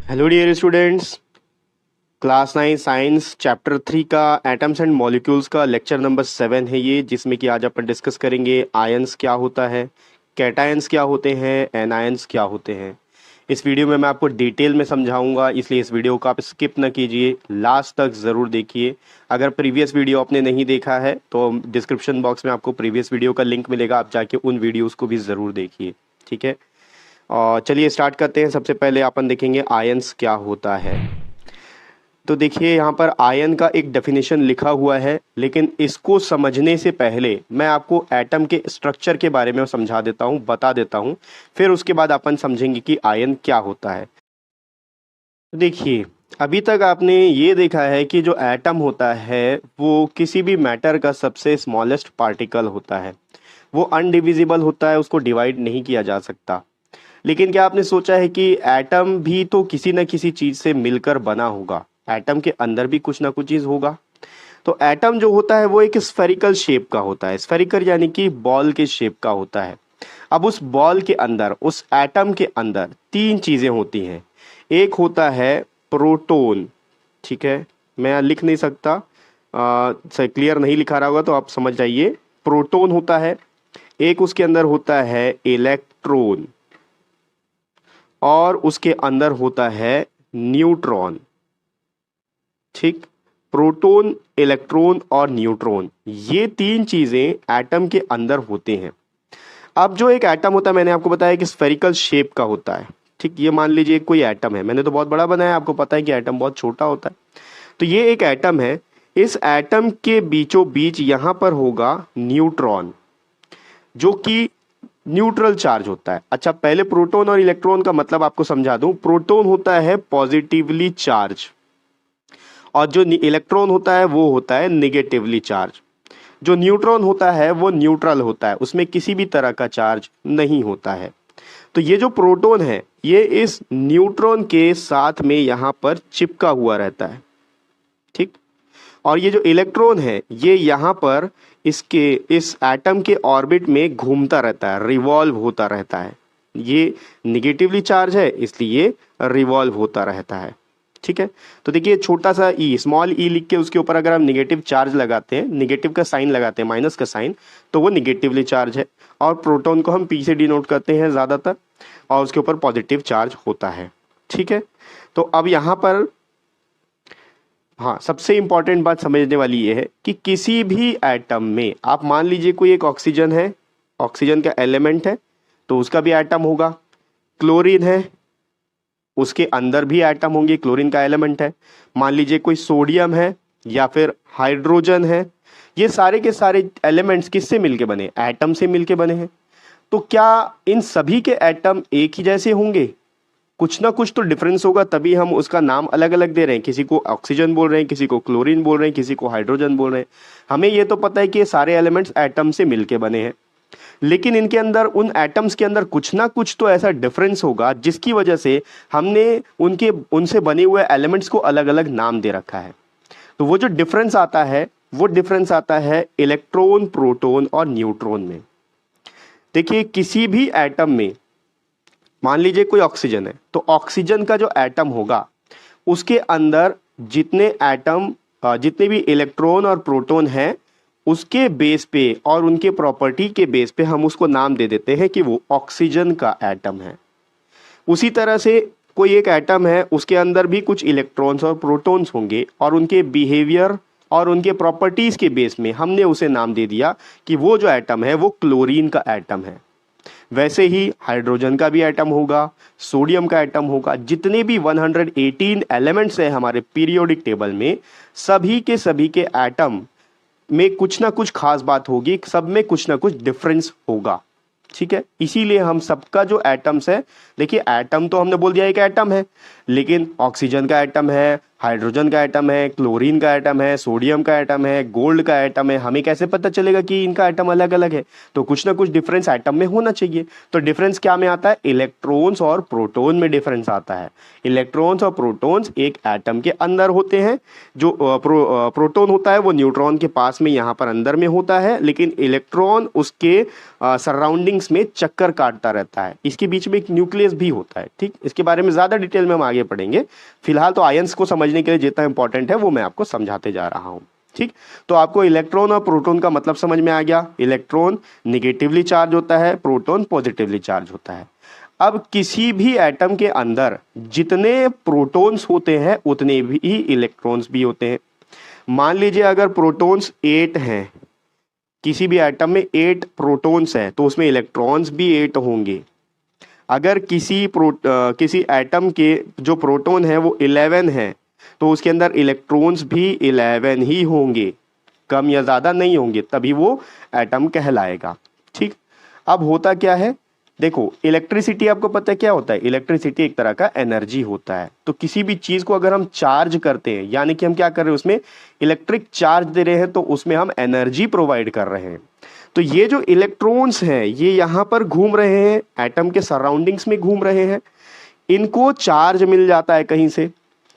Hello dear students. Class 9 science chapter 3 का atoms and molecules का lecture number 7 है ये, जिसमें कि आज अपन डिस्कस करेंगे आयंस क्या होता है, कैटायंस क्या होते हैं, एनायंस क्या होते हैं। इस वीडियो में मैं आपको डिटेल में समझाऊंगा, इसलिए इस वीडियो को आप स्किप ना कीजिए, लास्ट तक ज़रूर देखिए। अगर प्रीवियस वीडियो आपने नहीं देखा है तो डिस्क्रिप्शन बॉक्स में आपको प्रीवियस वीडियो का लिंक मिलेगा, आप जाके उन वीडियोज़ को भी ज़रूर देखिए। ठीक है, और चलिए स्टार्ट करते हैं। सबसे पहले अपन देखेंगे आयंस क्या होता है। तो देखिए यहाँ पर आयन का एक डेफिनेशन लिखा हुआ है, लेकिन इसको समझने से पहले मैं आपको एटम के स्ट्रक्चर के बारे में समझा देता हूँ, बता देता हूँ, फिर उसके बाद अपन समझेंगे कि आयन क्या होता है। तो देखिए, अभी तक आपने ये देखा है कि जो एटम होता है वो किसी भी मैटर का सबसे स्मॉलेस्ट पार्टिकल होता है। वो अनडिविजिबल होता है, उसको डिवाइड नहीं किया जा सकता। लेकिन क्या आपने सोचा है कि एटम भी तो किसी न किसी चीज से मिलकर बना होगा, एटम के अंदर भी कुछ ना कुछ चीज होगा। तो एटम जो होता है वो एक स्फेरिकल शेप का होता है, स्फेरिकल यानी कि बॉल के शेप का होता है। अब उस बॉल के अंदर, उस एटम के अंदर तीन चीजें होती हैं। एक होता है प्रोटॉन, ठीक है, मैं लिख नहीं सकता, क्लियर नहीं लिखा रहा होगा तो आप समझ जाइए। प्रोटॉन होता है, एक उसके अंदर होता है इलेक्ट्रॉन, और उसके अंदर होता है न्यूट्रॉन। ठीक, प्रोटॉन, इलेक्ट्रॉन और न्यूट्रॉन, ये तीन चीजें एटम के अंदर होते हैं। अब जो एक एटम होता है, मैंने आपको बताया कि स्फेरिकल शेप का होता है। ठीक, ये मान लीजिए कोई एटम है, मैंने तो बहुत बड़ा बनाया, आपको पता है कि एटम बहुत छोटा होता है। तो ये एक एटम है, इस एटम के बीचों बीच यहां पर होगा न्यूट्रॉन, जो कि न्यूट्रल चार्ज होता है। अच्छा, पहले प्रोटॉन और इलेक्ट्रॉन का मतलब आपको समझा दूं। प्रोटॉन होता है पॉजिटिवली चार्ज, और जो इलेक्ट्रॉन होता है वो होता है निगेटिवली चार्ज। जो न्यूट्रॉन होता है वो न्यूट्रल होता है, उसमें किसी भी तरह का चार्ज नहीं होता है। तो ये जो प्रोटॉन है ये इस न्यूट्रॉन के साथ में यहां पर चिपका हुआ रहता है। ठीक, और ये जो इलेक्ट्रॉन है ये यहां पर इसके इस एटम के ऑर्बिट में घूमता रहता है, रिवॉल्व होता रहता है। ये निगेटिवली चार्ज है इसलिए रिवॉल्व होता रहता है। ठीक है, तो देखिए छोटा सा ई, स्मॉल ई लिख के उसके ऊपर अगर हम निगेटिव चार्ज लगाते हैं, निगेटिव का साइन लगाते हैं, माइनस का साइन, तो वो निगेटिवली चार्ज है। और प्रोटॉन को हम पी से डिनोट करते हैं ज़्यादातर, और उसके ऊपर पॉजिटिव चार्ज होता है। ठीक है, तो अब यहाँ पर हाँ, सबसे इंपॉर्टेंट बात समझने वाली ये है कि किसी भी एटम में, आप मान लीजिए कोई एक ऑक्सीजन है, ऑक्सीजन का एलिमेंट है तो उसका भी एटम होगा। क्लोरीन है, उसके अंदर भी एटम होंगे, क्लोरीन का एलिमेंट है। मान लीजिए कोई सोडियम है या फिर हाइड्रोजन है, ये सारे के सारे एलिमेंट्स किससे मिलके बने? एटम से मिलके बने हैं। तो क्या इन सभी के एटम एक ही जैसे होंगे? कुछ ना कुछ तो डिफरेंस होगा, तभी हम उसका नाम अलग अलग दे रहे हैं। किसी को ऑक्सीजन बोल रहे हैं, किसी को क्लोरीन बोल रहे हैं, किसी को हाइड्रोजन बोल रहे हैं। हमें ये तो पता है कि ये सारे एलिमेंट्स एटम से मिलके बने हैं, लेकिन इनके अंदर, उन एटम्स के अंदर कुछ ना कुछ तो ऐसा डिफरेंस होगा जिसकी वजह से हमने उनसे बने हुए एलिमेंट्स को अलग अलग नाम दे रखा है। तो वो जो डिफरेंस आता है, वो डिफरेंस आता है इलेक्ट्रॉन, प्रोटॉन और न्यूट्रॉन में। देखिए, किसी भी एटम में, मान लीजिए कोई ऑक्सीजन है, तो ऑक्सीजन का जो एटम होगा उसके अंदर जितने एटम, जितने भी इलेक्ट्रॉन और प्रोटॉन हैं, उसके बेस पे और उनके प्रॉपर्टी के बेस पे हम उसको नाम दे देते हैं कि वो ऑक्सीजन का एटम है। उसी तरह से कोई एक एटम है, उसके अंदर भी कुछ इलेक्ट्रॉन्स और प्रोटॉन्स होंगे, और उनके बिहेवियर और उनके प्रॉपर्टीज के बेस में हमने उसे नाम दे दिया कि वो जो एटम है वो क्लोरीन का एटम है। वैसे ही हाइड्रोजन का भी एटम होगा, सोडियम का एटम होगा। जितने भी 118 एलिमेंट्स हैं हमारे पीरियोडिक टेबल में, सभी के एटम में कुछ ना कुछ खास बात होगी, सब में कुछ ना कुछ डिफरेंस होगा। ठीक है, इसीलिए हम सबका जो एटम्स है, देखिए एटम तो हमने बोल दिया एक एटम है, लेकिन ऑक्सीजन का एटम है, हाइड्रोजन का एटम है, क्लोरीन का एटम है, सोडियम का एटम है, गोल्ड का एटम है, हमें कैसे पता चलेगा कि इनका एटम अलग अलग है? तो कुछ ना कुछ डिफरेंस एटम में होना चाहिए। तो डिफरेंस क्या में आता है? इलेक्ट्रॉन्स और प्रोटॉन में डिफरेंस आता है। इलेक्ट्रॉन्स और प्रोटॉन्स एक एटम के अंदर होते हैं। जो प्रोटॉन होता है वो न्यूट्रॉन के पास में यहाँ पर अंदर में होता है, लेकिन इलेक्ट्रॉन उसके सराउंडिंग्स में चक्कर काटता रहता है। इसके बीच में एक न्यूक्लियस भी होता है। ठीक, इसके बारे में ज्यादा डिटेल में हम आगे पढ़ेंगे। फिलहाल तो आयंस को समझने के लिए जितना इंपॉर्टेंट है वो मैं आपको समझाते जा रहा हूं। ठीक, तो आपको इलेक्ट्रॉन और प्रोटॉन का मतलब समझ में आ गया। इलेक्ट्रॉन निगेटिवली चार्ज होता है, प्रोटॉन पॉजिटिवली चार्ज होता है। अब किसी भी एटम के अंदर जितने प्रोटॉन्स होते हैं उतने भी इलेक्ट्रॉन्स भी होते हैं। मान लीजिए अगर प्रोटॉन्स 8 हैं, किसी भी एटम में 8 प्रोटॉन्स हैं तो उसमें इलेक्ट्रॉन्स भी 8 होंगे। अगर किसी एटम के जो प्रोटॉन है वो 11 है तो उसके अंदर इलेक्ट्रॉन्स भी 11 ही होंगे, कम या ज़्यादा नहीं होंगे, तभी वो एटम कहलाएगा। ठीक, अब होता क्या है, देखो इलेक्ट्रिसिटी आपको पता है क्या होता है? इलेक्ट्रिसिटी एक तरह का एनर्जी होता है। तो किसी भी चीज़ को अगर हम चार्ज करते हैं, यानी कि हम क्या कर रहे हैं, उसमें इलेक्ट्रिक चार्ज दे रहे हैं, तो उसमें हम एनर्जी प्रोवाइड कर रहे हैं। तो ये जो इलेक्ट्रॉन्स हैं ये यहाँ पर घूम रहे हैं, एटम के सराउंडिंग्स में घूम रहे हैं। इनको चार्ज मिल जाता है कहीं से,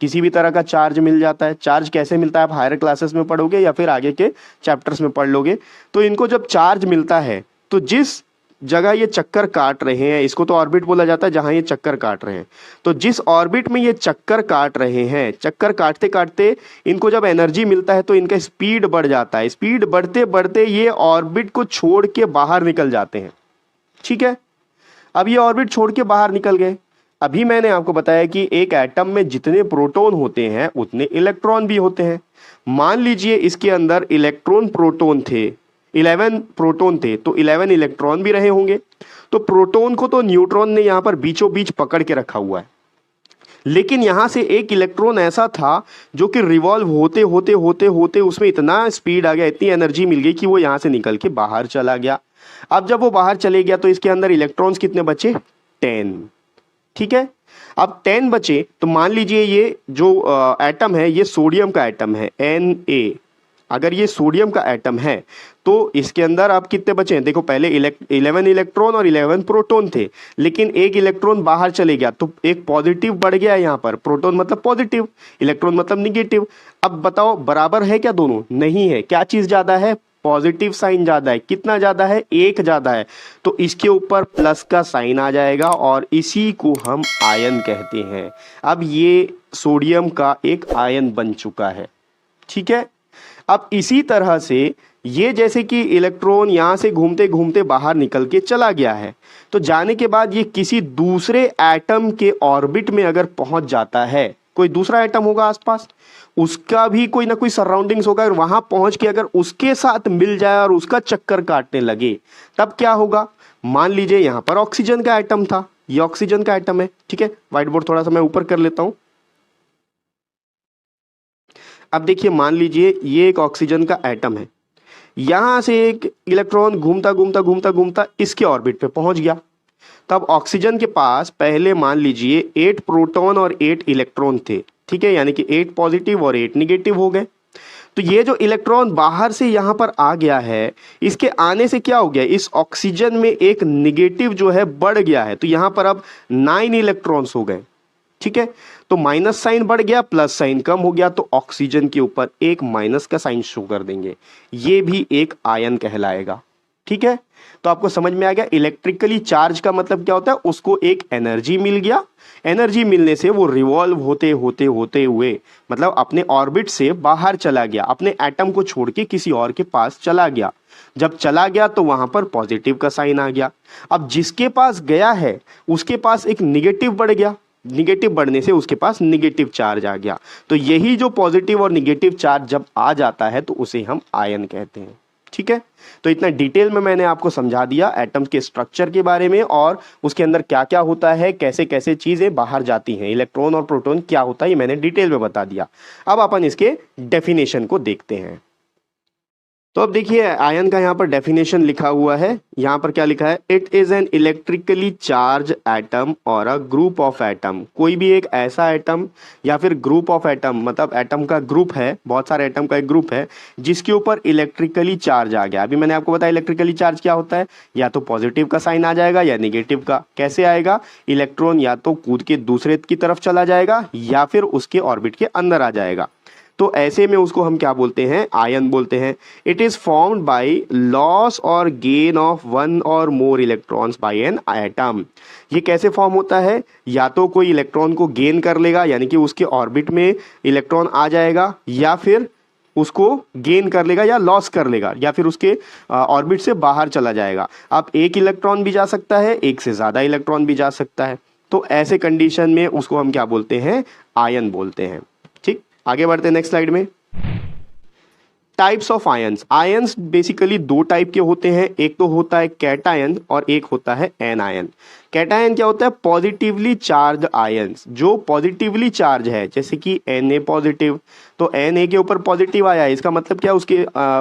किसी भी तरह का चार्ज मिल जाता है। चार्ज कैसे मिलता है आप हायर क्लासेस में पढ़ोगे या फिर आगे के चैप्टर्स में पढ़ लोगे। तो इनको जब चार्ज मिलता है तो जिस जगह ये चक्कर काट रहे हैं, इसको तो ऑर्बिट बोला जाता है जहां ये चक्कर काट रहे हैं, तो जिस ऑर्बिट में ये चक्कर काट रहे हैं, चक्कर काटते काटते इनको जब एनर्जी मिलता है तो इनका स्पीड बढ़ जाता है। स्पीड बढ़ते बढ़ते ये ऑर्बिट को छोड़ के बाहर निकल जाते हैं। ठीक है, अब ये ऑर्बिट छोड़ के बाहर निकल गए। अभी मैंने आपको बताया कि एक एटम में जितने प्रोटॉन होते हैं उतने इलेक्ट्रॉन भी होते हैं। मान लीजिए इसके अंदर इलेक्ट्रॉन प्रोटॉन थे, 11 प्रोटॉन थे तो 11 इलेक्ट्रॉन भी रहे होंगे। तो प्रोटॉन को तो न्यूट्रॉन ने यहां पर बीचों बीच पकड़ के रखा हुआ है, लेकिन यहां से एक इलेक्ट्रॉन ऐसा था जो कि रिवॉल्व होते होते होते होते उसमें इतना स्पीड आ गया, इतनी एनर्जी मिल गई कि वो यहां से निकल के बाहर चला गया। अब जब वो बाहर चले गया तो इसके अंदर इलेक्ट्रॉन्स कितने बचे? 10। ठीक है, अब 10 बचे तो मान लीजिए ये जो एटम है ये सोडियम का एटम है, Na। अगर ये सोडियम का एटम है तो इसके अंदर अब कितने बचे हैं? देखो पहले 11 इलेक्ट्रॉन और 11 प्रोटॉन थे, लेकिन एक इलेक्ट्रॉन बाहर चले गया तो एक पॉजिटिव बढ़ गया यहाँ पर। प्रोटॉन मतलब पॉजिटिव, इलेक्ट्रॉन मतलब निगेटिव। अब बताओ बराबर है क्या दोनों? नहीं है। क्या चीज ज्यादा है? पॉजिटिव साइन ज्यादा है। कितना ज्यादा है? 1 ज्यादा है। तो इसके ऊपर प्लस का साइन आ जाएगा और इसी को हम आयन कहते हैं। अब ये सोडियम का एक आयन बन चुका है। ठीक है, अब इसी तरह से ये जैसे कि इलेक्ट्रॉन यहां से घूमते घूमते बाहर निकल के चला गया है, तो जाने के बाद ये किसी दूसरे एटम के ऑर्बिट में अगर पहुंच जाता है, कोई दूसरा एटम होगा आसपास, उसका भी कोई ना कोई सराउंडिंग्स होगा, अगर वहां पहुंच के अगर उसके साथ मिल जाए और उसका चक्कर काटने लगे तब क्या होगा? मान लीजिए यहां पर ऑक्सीजन का एटम था, ये ऑक्सीजन का एटम है। ठीक है, व्हाइट बोर्ड थोड़ा सा मैं ऊपर कर लेता हूं। अब देखिए मान लीजिए ये एक ऑक्सीजन का एटम है, यहां से एक इलेक्ट्रॉन घूमता घूमता घूमता घूमता इसके ऑर्बिट पे पहुंच गया। तब ऑक्सीजन के पास पहले मान लीजिए 8 प्रोटॉन और 8 इलेक्ट्रॉन थे। ठीक है, यानी कि 8 पॉजिटिव और 8 निगेटिव हो गए। तो ये जो इलेक्ट्रॉन बाहर से यहां पर आ गया है, इसके आने से क्या हो गया? इस ऑक्सीजन में एक निगेटिव जो है बढ़ गया है, तो यहां पर अब 9 इलेक्ट्रॉन्स हो गए। ठीक है, तो माइनस साइन बढ़ गया, प्लस साइन कम हो गया, तो ऑक्सीजन के ऊपर एक माइनस का साइन शो कर देंगे। ये भी एक आयन कहलाएगा। ठीक है, तो आपको समझ में आ गया इलेक्ट्रिकली चार्ज का मतलब क्या होता है? उसको एक एनर्जी मिल गया, एनर्जी मिलने से वो रिवॉल्व होते होते होते हुए मतलब अपने ऑर्बिट से बाहर चला गया, अपने एटम को छोड़ के किसी और के पास चला गया। जब चला गया तो वहां पर पॉजिटिव का साइन आ गया। अब जिसके पास गया है उसके पास एक निगेटिव बढ़ गया, निगेटिव बढ़ने से उसके पास निगेटिव चार्ज आ गया। तो यही जो पॉजिटिव और निगेटिव चार्ज जब आ जाता है तो उसे हम आयन कहते हैं। ठीक है, तो इतना डिटेल में मैंने आपको समझा दिया एटम के स्ट्रक्चर के बारे में और उसके अंदर क्या क्या होता है, कैसे कैसे चीजें बाहर जाती हैं, इलेक्ट्रॉन और प्रोटॉन क्या होता है, ये मैंने डिटेल में बता दिया। अब अपन इसके डेफिनेशन को देखते हैं। तो अब देखिए आयन का यहाँ पर डेफिनेशन लिखा हुआ है। यहाँ पर क्या लिखा है, it is an electrically charge atom और अ ग्रुप ऑफ एटम। कोई भी एक ऐसा एटम या फिर ग्रुप ऑफ एटम, मतलब एटम का ग्रुप है, बहुत सारे एटम का एक ग्रुप है जिसके ऊपर इलेक्ट्रिकली चार्ज आ गया। अभी मैंने आपको बताया इलेक्ट्रिकली चार्ज क्या होता है, या तो पॉजिटिव का साइन आ जाएगा या निगेटिव का। कैसे आएगा, इलेक्ट्रॉन या तो कूद के दूसरे की तरफ चला जाएगा या फिर उसके ऑर्बिट के अंदर आ जाएगा। तो ऐसे में उसको हम क्या बोलते हैं, आयन बोलते हैं। It is formed by loss और gain of one or more electrons bye an atom. ये कैसे फॉर्म होता है, या तो कोई इलेक्ट्रॉन को गेन कर लेगा यानी कि उसके ऑर्बिट में इलेक्ट्रॉन आ जाएगा, या फिर उसको गेन कर लेगा या लॉस कर लेगा, या फिर उसके ऑर्बिट से बाहर चला जाएगा। अब एक इलेक्ट्रॉन भी जा सकता है, एक से ज़्यादा इलेक्ट्रॉन भी जा सकता है। तो ऐसे कंडीशन में उसको हम क्या बोलते हैं, आयन बोलते हैं। ठीक, आगे बढ़ते हैं नेक्स्ट स्लाइड में। Types of ions. Ions basically दो टाइप के होते हैं, एक तो होता है कैटायन और एक होता है एनायन। कैटायन क्या होता है, पॉजिटिवली चार्ज आयंस, जो पॉजिटिवली चार्ज है, जैसे कि Na पॉजिटिव, तो Na के ऊपर पॉजिटिव आया है, इसका मतलब क्या,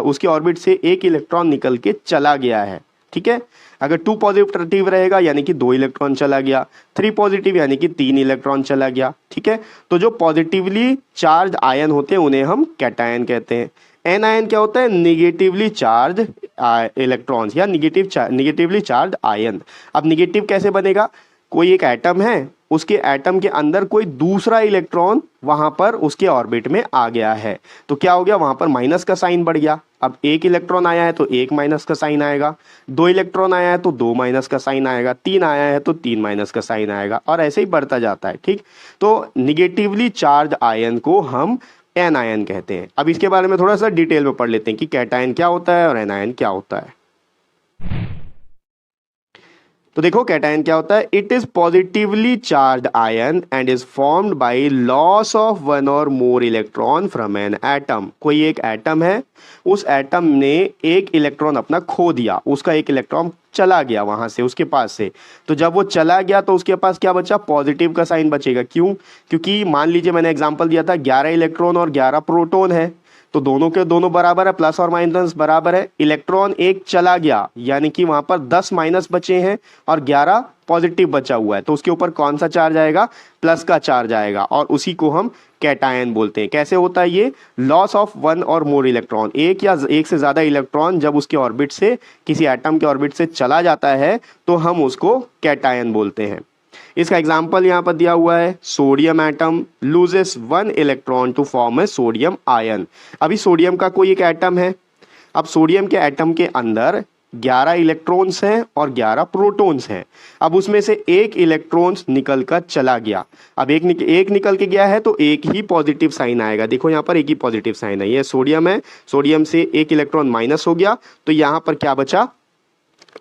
उसके ऑर्बिट से एक इलेक्ट्रॉन निकल के चला गया है। ठीक है, अगर 2 पॉजिटिव रहेगा यानी कि 2 इलेक्ट्रॉन चला गया, 3 पॉजिटिव यानी कि 3 इलेक्ट्रॉन चला गया। ठीक है, तो जो पॉजिटिवली चार्ज आयन होते हैं उन्हें हम कैटायन कहते हैं। एनायन क्या होता है, निगेटिवली चार्ज इलेक्ट्रॉन्स या निगेटिवली चार्ज आयन। अब निगेटिव कैसे बनेगा, कोई एक एटम है, उसके एटम के अंदर कोई दूसरा इलेक्ट्रॉन वहां पर उसके ऑर्बिट में आ गया है, तो क्या हो गया, वहां पर माइनस का साइन बढ़ गया। अब एक इलेक्ट्रॉन आया है तो एक माइनस का साइन आएगा, 2 इलेक्ट्रॉन आया है तो 2 माइनस का साइन आएगा, 3 आया है तो 3 माइनस का साइन आएगा, और ऐसे ही बढ़ता जाता है। ठीक, तो निगेटिवली चार्ज आयन को हम एनायन कहते हैं। अब इसके बारे में थोड़ा सा डिटेल में पढ़ लेते हैं कि कैटायन क्या होता है और एनायन क्या होता है। तो देखो कैटायन क्या होता है, it is positively charge ion and is formed by loss of one or more electron from an atom. कोई एक एटम है, उस एटम ने एक इलेक्ट्रॉन अपना खो दिया, उसका एक इलेक्ट्रॉन चला गया वहां से, उसके पास से। तो जब वो चला गया तो उसके पास क्या बचा, पॉजिटिव का साइन बचेगा। क्यों, क्योंकि मान लीजिए मैंने एग्जांपल दिया था 11 इलेक्ट्रॉन और 11 प्रोटॉन है, तो दोनों के दोनों बराबर है, प्लस और माइनस बराबर है। इलेक्ट्रॉन एक चला गया यानी कि वहां पर 10 माइनस बचे हैं और 11 पॉजिटिव बचा हुआ है, तो उसके ऊपर कौन सा चार्ज आएगा, प्लस का चार्ज आएगा, और उसी को हम कैटायन बोलते हैं। कैसे होता है ये, loss of one or more electron, एक या एक से ज्यादा इलेक्ट्रॉन जब उसके ऑर्बिट से, किसी एटम के ऑर्बिट से चला जाता है तो हम उसको कैटायन बोलते हैं। इसका एग्जाम्पल यहाँ पर दिया हुआ है, sodium atom loses 1 electron to form a sodium ion. अभी सोडियम का कोई एक एटम है, अब सोडियम के एटम के अंदर 11 इलेक्ट्रॉन्स हैं और 11 प्रोटॉन्स हैं। अब उसमें से एक इलेक्ट्रॉन्स निकल कर चला गया। अब एक निकल के गया है तो एक ही पॉजिटिव साइन आएगा। देखो यहाँ पर एक ही पॉजिटिव साइन है, ये सोडियम है, सोडियम से एक इलेक्ट्रॉन माइनस हो गया, तो यहाँ पर क्या बचा,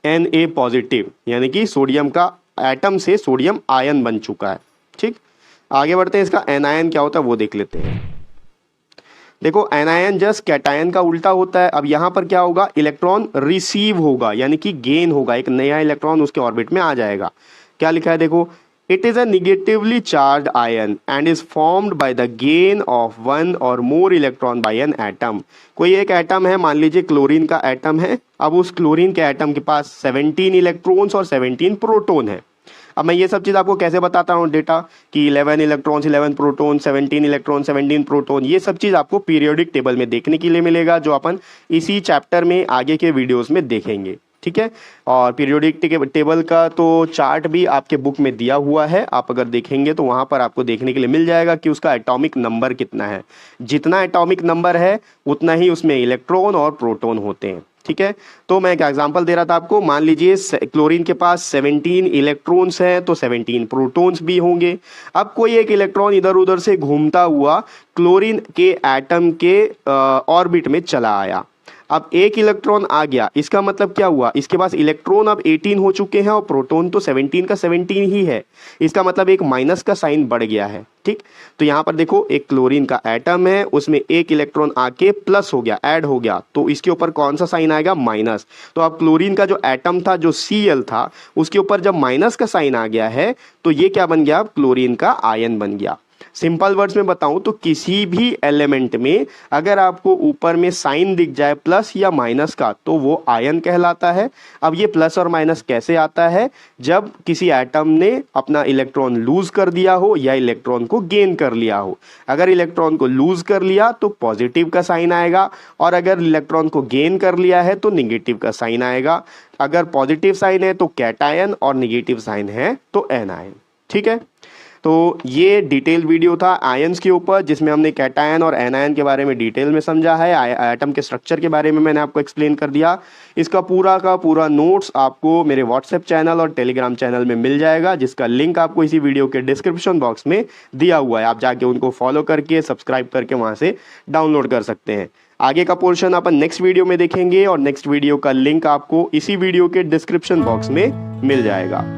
Na पॉजिटिव, यानी कि सोडियम का एटम से सोडियम आयन बन चुका है। ठीक, आगे बढ़ते हैं, इसका एनायन क्या होता है वो देख लेते हैं। देखो एनायन जस्ट कैटायन का उल्टा होता है। अब यहाँ पर क्या होगा, इलेक्ट्रॉन रिसीव होगा यानी कि गेन होगा, एक नया इलेक्ट्रॉन उसके ऑर्बिट में आ जाएगा। क्या लिखा है देखो, it is a negatively charge ion and is formed by the gain of one or more electron by an atom. कोई एक एटम है, मान लीजिए क्लोरीन का एटम है, अब उस क्लोरीन के एटम के पास 17 इलेक्ट्रॉन्स और 17 प्रोटॉन है। अब मैं ये सब चीज़ आपको कैसे बताता हूँ डेटा, कि 11 इलेक्ट्रॉन्स 11 प्रोटॉन, 17 इलेक्ट्रॉन 17 प्रोटॉन, ये सब चीज़ आपको पीरियोडिक टेबल में देखने के लिए मिलेगा, जो अपन इसी चैप्टर में आगे के वीडियोस में देखेंगे। ठीक है, और पीरियोडिक टेबल का तो चार्ट भी आपके बुक में दिया हुआ है, आप अगर देखेंगे तो वहाँ पर आपको देखने के लिए मिल जाएगा कि उसका एटॉमिक नंबर कितना है। जितना एटॉमिक नंबर है उतना ही उसमें इलेक्ट्रॉन और प्रोटॉन होते हैं। ठीक है, तो मैं एक एग्जांपल दे रहा था आपको, मान लीजिए क्लोरीन के पास 17 इलेक्ट्रॉन्स हैं तो 17 प्रोटॉन्स भी होंगे। अब कोई एक इलेक्ट्रॉन इधर उधर से घूमता हुआ क्लोरीन के एटम के ऑर्बिट में चला आया। अब एक इलेक्ट्रॉन आ गया, इसका मतलब क्या हुआ, इसके पास इलेक्ट्रॉन अब 18 हो चुके हैं और प्रोटॉन तो 17 का 17 ही है, इसका मतलब एक माइनस का साइन बढ़ गया है। ठीक, तो यहाँ पर देखो एक क्लोरीन का एटम है, उसमें एक इलेक्ट्रॉन आके प्लस हो गया, ऐड हो गया, तो इसके ऊपर कौन सा साइन आएगा, माइनस। तो अब क्लोरीन का जो एटम था, जो Cl था, उसके ऊपर जब माइनस का साइन आ गया है तो ये क्या बन गया, क्लोरीन का आयन बन गया। सिंपल वर्ड्स में बताऊं तो किसी भी एलिमेंट में अगर आपको ऊपर में साइन दिख जाए प्लस या माइनस का तो वो आयन कहलाता है। अब ये प्लस और माइनस कैसे आता है? जब किसी एटम ने अपना इलेक्ट्रॉन लूज कर दिया हो या इलेक्ट्रॉन को गेन कर लिया हो। अगर इलेक्ट्रॉन को लूज कर लिया तो पॉजिटिव का साइन आएगा, और अगर इलेक्ट्रॉन को गेन कर लिया है तो निगेटिव का साइन आएगा। अगर पॉजिटिव साइन है तो कैटायन और निगेटिव साइन है तो एनायन। ठीक है, तो ये डिटेल वीडियो था आयंस के ऊपर, जिसमें हमने कैटायन और एनायन के बारे में डिटेल में समझा है। एटम के स्ट्रक्चर के बारे में मैंने आपको एक्सप्लेन कर दिया। इसका पूरा का पूरा नोट्स आपको मेरे व्हाट्सएप चैनल और टेलीग्राम चैनल में मिल जाएगा, जिसका लिंक आपको इसी वीडियो के डिस्क्रिप्शन बॉक्स में दिया हुआ है। आप जाके उनको फॉलो करके सब्सक्राइब करके वहाँ से डाउनलोड कर सकते हैं। आगे का पोर्शन अपन नेक्स्ट वीडियो में देखेंगे, और नेक्स्ट वीडियो का लिंक आपको इसी वीडियो के डिस्क्रिप्शन बॉक्स में मिल जाएगा।